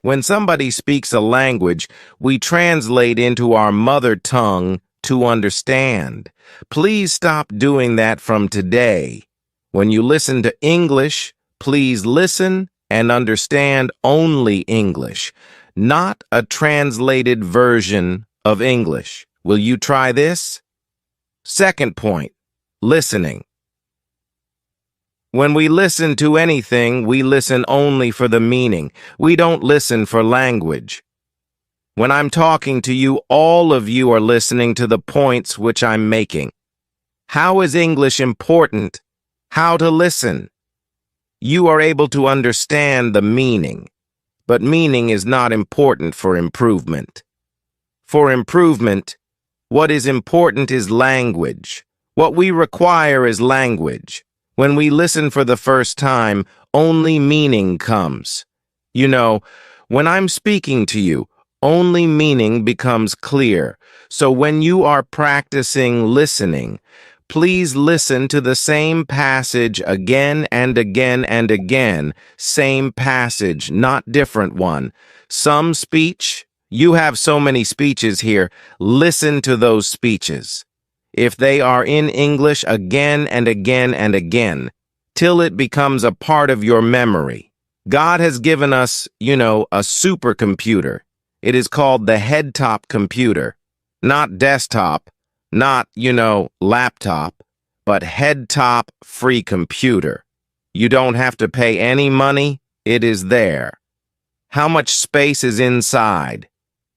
When somebody speaks a language, we translate into our mother tongue to understand. Please stop doing that from today. When you listen to English, please listen and understand only English, not a translated version of English. Will you try this? Second point, listening. When we listen to anything, we listen only for the meaning. We don't listen for language. When I'm talking to you, all of you are listening to the points which I'm making. How is English important? How to listen. You are able to understand the meaning, but meaning is not important for improvement. For improvement, what is important is language. What we require is language. When we listen for the first time, only meaning comes. You know, when I'm speaking to you, only meaning becomes clear. So when you are practicing listening, please listen to the same passage again and again and again. Same passage, not different one. Some speech, you have so many speeches here. Listen to those speeches. If they are in English, again and again and again, till it becomes a part of your memory. God has given us, a supercomputer. It is called the head-top computer, not desktop, not, laptop, but head-top free computer. You don't have to pay any money. It is there. How much space is inside?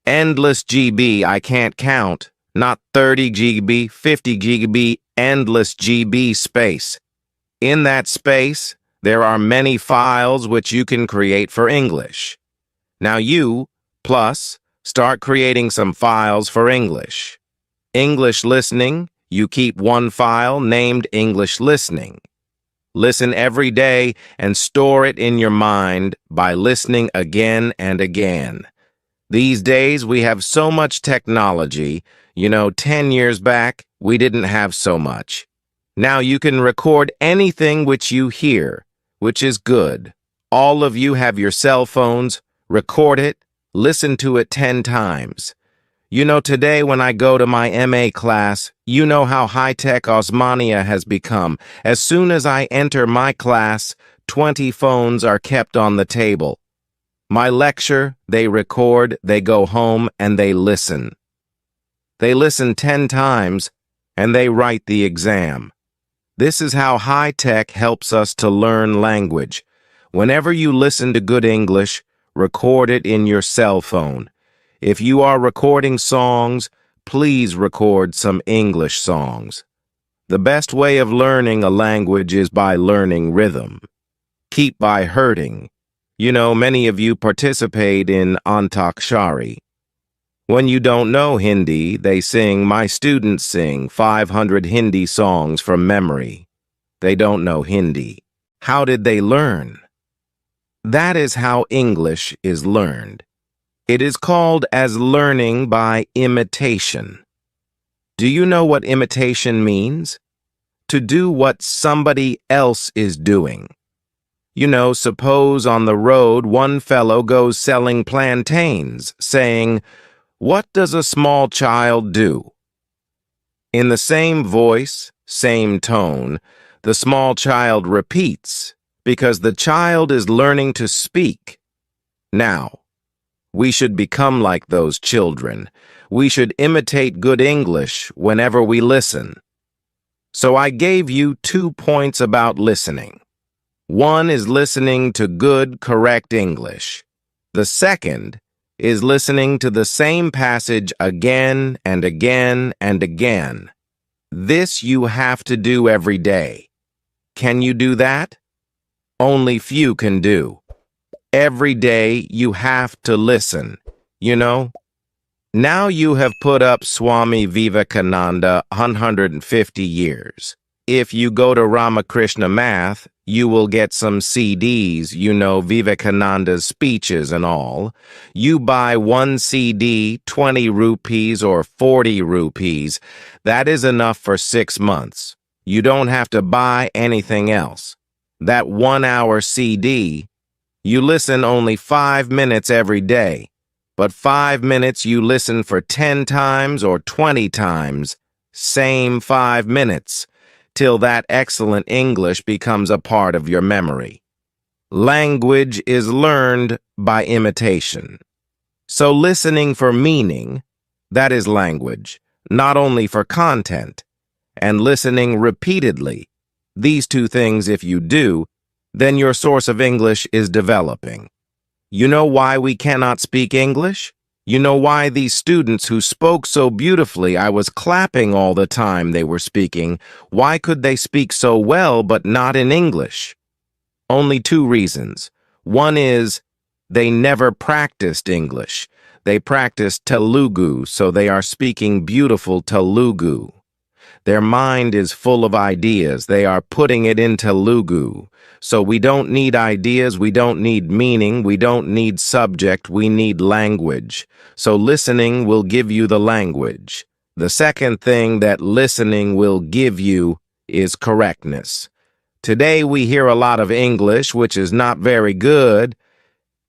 Endless GB, I can't count. Not 30 GB, 50 GB, endless GB space. In that space, there are many files which you can create for English. Now you, plus, start creating some files for English. English listening, you keep one file named English listening. Listen every day and store it in your mind by listening again and again. These days, we have so much technology. 10 years back, we didn't have so much. Now you can record anything which you hear, which is good. All of you have your cell phones. Record it. Listen to it 10 times. Today when I go to my MA class, you know how high-tech Osmania has become. As soon as I enter my class, 20 phones are kept on the table. My lecture, they record, they go home, and they listen. They listen 10 times, and they write the exam. This is how high-tech helps us to learn language. Whenever you listen to good English, record it in your cell phone. If you are recording songs, please record some English songs. The best way of learning a language is by learning rhythm. Keep by hurting. Many of you participate in Antakshari. When you don't know Hindi, my students sing 500 Hindi songs from memory. They don't know Hindi. How did they learn? That is how English is learned. It is called as learning by imitation. Do you know what imitation means? To do what somebody else is doing. Suppose on the road one fellow goes selling plantains, saying, "What does a small child do?" In the same voice, same tone, the small child repeats, because the child is learning to speak. Now, we should become like those children. We should imitate good English whenever we listen. So I gave you 2 points about listening. One is listening to good, correct English. The second is listening to the same passage again and again and again. This you have to do every day. Can you do that? Only few can do. Every day you have to listen, Now you have put up Swami Vivekananda 150 years. If you go to Ramakrishna Math, you will get some CDs, Vivekananda's speeches and all. You buy one CD, 20 rupees or 40 rupees. That is enough for 6 months. You don't have to buy anything else. That 1-hour CD, You listen only 5 minutes every day, but 5 minutes you listen for 10 times or 20 times, same 5 minutes, till that excellent English becomes a part of your memory. Language is learned by imitation. So listening for meaning, that is language, not only for content, and listening repeatedly. These two things, if you do, then your source of English is developing. You know why we cannot speak English? You know why these students who spoke so beautifully, I was clapping all the time they were speaking, why could they speak so well but not in English? Only two reasons. One is they never practiced English. They practiced Telugu, so they are speaking beautiful Telugu. Their mind is full of ideas. They are putting it in Telugu. So we don't need ideas, we don't need meaning, we don't need subject, we need language. So listening will give you the language. The second thing that listening will give you is correctness. Today we hear a lot of English, which is not very good.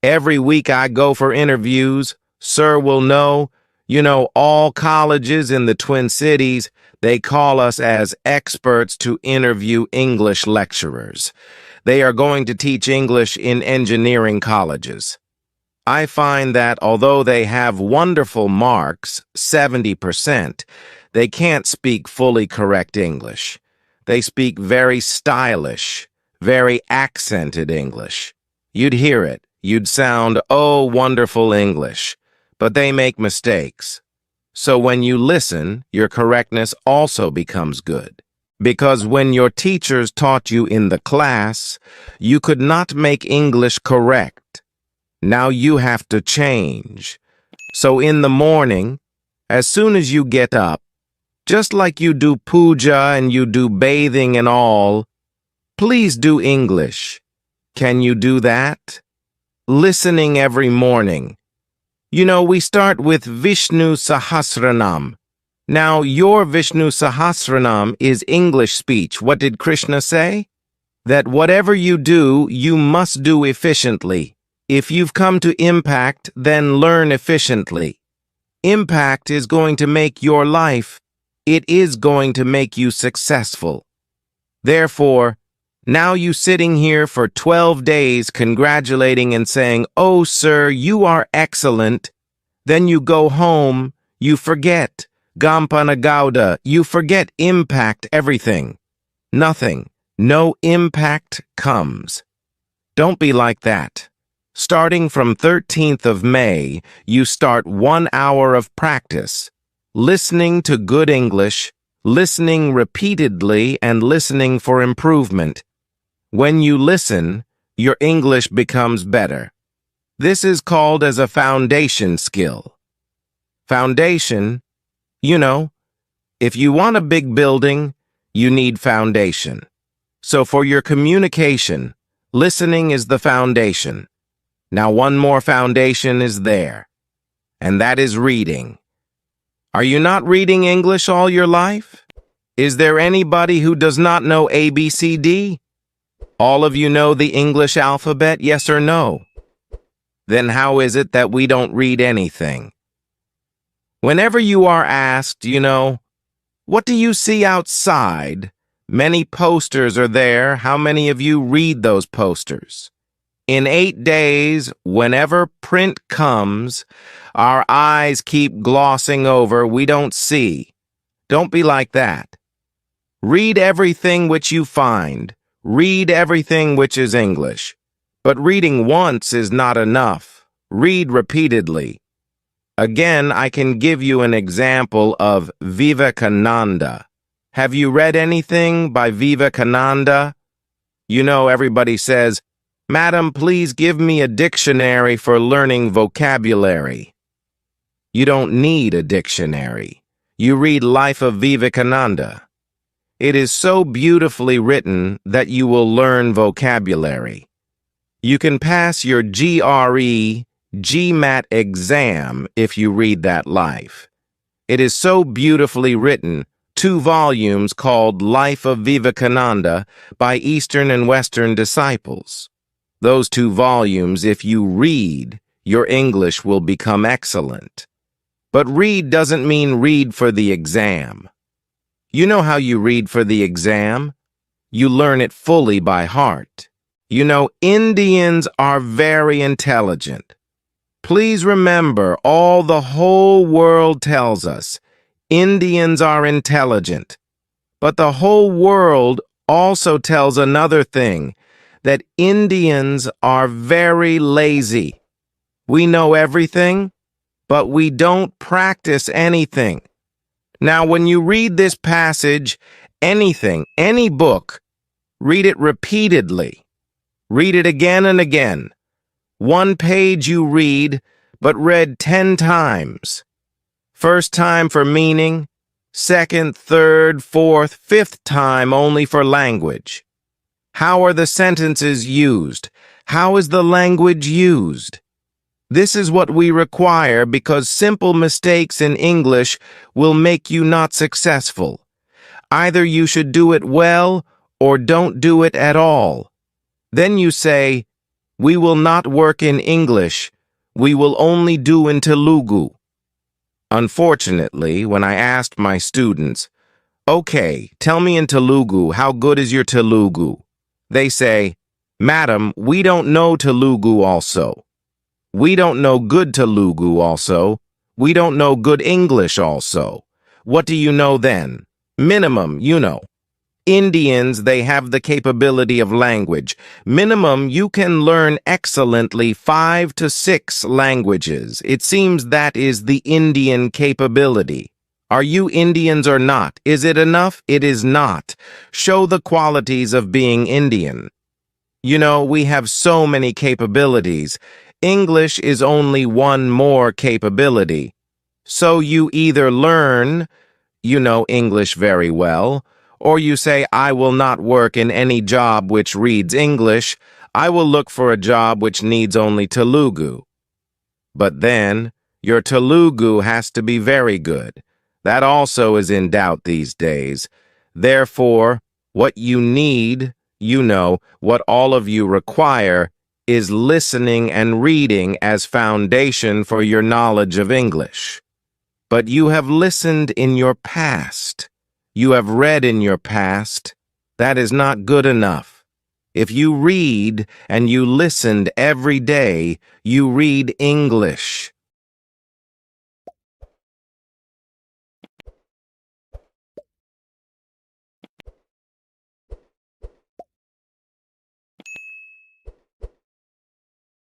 Every week I go for interviews. Sir will know, all colleges in the Twin Cities, they call us as experts to interview English lecturers. They are going to teach English in engineering colleges. I find that although they have wonderful marks, 70%, they can't speak fully correct English. They speak very stylish, very accented English. You'd hear it. You'd sound, oh, wonderful English. But they make mistakes. So when you listen, your correctness also becomes good. Because when your teachers taught you in the class, you could not make English correct. Now you have to change. So in the morning, as soon as you get up, just like you do puja and you do bathing and all, please do English. Can you do that? Listening every morning. We start with Vishnu Sahasranam. Now, your Vishnu Sahasranam is English speech. What did Krishna say? That whatever you do, you must do efficiently. If you've come to impact, then learn efficiently. Impact is going to make your life. It is going to make you successful. Therefore, now you sitting here for 12 days congratulating and saying, "Oh, sir, you are excellent." Then you go home, you forget Gampanagauda, you forget impact everything. Nothing. No impact comes. Don't be like that. Starting from 13th of May, you start 1 hour of practice, listening to good English, listening repeatedly, and listening for improvement. When you listen, your English becomes better. This is called as a foundation skill. Foundation, if you want a big building, you need foundation. So for your communication, listening is the foundation. Now one more foundation is there, and that is reading. Are you not reading English all your life? Is there anybody who does not know ABCD? All of you know the English alphabet, yes or no? Then how is it that we don't read anything? Whenever you are asked, what do you see outside? Many posters are there. How many of you read those posters? In 8 days, whenever print comes, our eyes keep glossing over. We don't see. Don't be like that. Read everything which you find. Read everything which is English. But reading once is not enough. Read repeatedly. Again, I can give you an example of Vivekananda. Have you read anything by Vivekananda? Everybody says, "Madam, please give me a dictionary for learning vocabulary." You don't need a dictionary. You read Life of Vivekananda. It is so beautifully written that you will learn vocabulary. You can pass your GRE, GMAT exam if you read that life. It is so beautifully written, 2 volumes called Life of Vivekananda by Eastern and Western disciples. Those 2 volumes, if you read, your English will become excellent. But read doesn't mean read for the exam. You know how you read for the exam? You learn it fully by heart. You know, Indians are very intelligent. Please remember, all the whole world tells us, Indians are intelligent. But the whole world also tells another thing, that Indians are very lazy. We know everything, but we don't practice anything. Now, when you read this passage, anything, any book, read it repeatedly. Read it again and again. 1 page you read, but read 10 times. First time for meaning, second, third, fourth, fifth time only for language. How are the sentences used? How is the language used? This is what we require because simple mistakes in English will make you not successful. Either you should do it well or don't do it at all. Then you say, "We will not work in English. We will only do in Telugu." Unfortunately, when I asked my students, "Okay, tell me in Telugu, how good is your Telugu?" They say, "Madam, we don't know Telugu also. We don't know good Telugu also. We don't know good English also. What do you know then? Minimum, you know. Indians, they have the capability of language. Minimum, you can learn excellently 5 to 6 languages. It seems that is the Indian capability. Are you Indians or not? Is it enough? It is not. Show the qualities of being Indian. You know, we have so many capabilities. English is only one more capability. So you either learn, you know English very well, or you say, "I will not work in any job which reads English. I will look for a job which needs only Telugu." But then, your Telugu has to be very good. That also is in doubt these days. Therefore, what you need, you know, what all of you require, is listening and reading as foundation for your knowledge of English. But you have listened in your past. You have read in your past. That is not good enough. If you read and you listened every day, you read English.